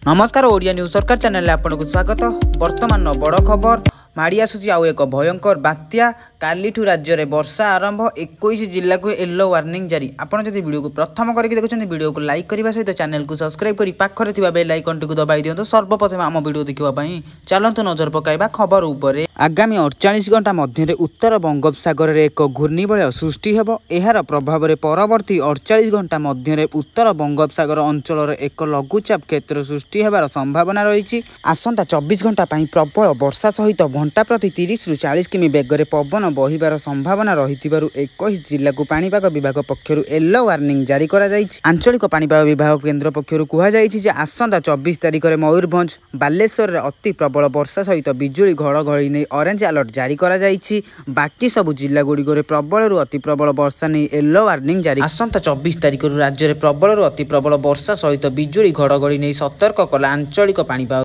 नमस्कार ओडिया न्यूज सरकार चैनल आपको स्वागत। वर्तमान बड़ खबर माड़ी आसुची आउ एक भयंकर बात्या कालीठू राज्य में वर्षा आरंभ 21 जिला को येलो वार्निंग जारी। आपड़ जब वीडियो को प्रथम करके देखुं वीडियो को लाइक करने सहित चैनल को सब्सक्राइब कर पाखे बेल आइकन टी दबाई दिंतु। सर्वप्रथम आम वीडियो देखापी चलतु नजर पकाइबा खबर उपर। आगामी 48 घंटा मध्य उत्तर बंगोपसागर में एक घूर्णिबलय सृष्टि हेब। यार प्रभाव में परवर्ती 48 घंटा मध्य उत्तर बंगोपसागर अंचल एक लघुचाप क्षेत्र सृष्टि हेबार संभावना रही। आसंता 24 घंटा प्रबल वर्षा सहित घंटा प्रति 30 ରୁ 40 किमी बेगर पवन बहिबार संभावना रही। 21 जिला को पाणीपाग विभाग पक्षर येलो वार्निंग जारी करा जायछि। आंचलिक पाणीपाग विभाग केन्द्र पक्षर कहुଯାଇଛି जे आसंता 24 तारिख में मयूरभंज बालेश्वर अति प्रबल वर्षा सहित बिजुली घड़घड़ी नहीं ऑरेंज अलर्ट जारी करा जायछि। बाकी सबु जिला गुड़िक प्रबल अति प्रबल वर्षा नहीं येलो वार्निंग जारी। आसंता 24 तारिख राज्य में प्रबल अति प्रबल वर्षा सहित बिजुली घड़घड़ी नहीं सतर्क कला आंचलिक पाणीपाग।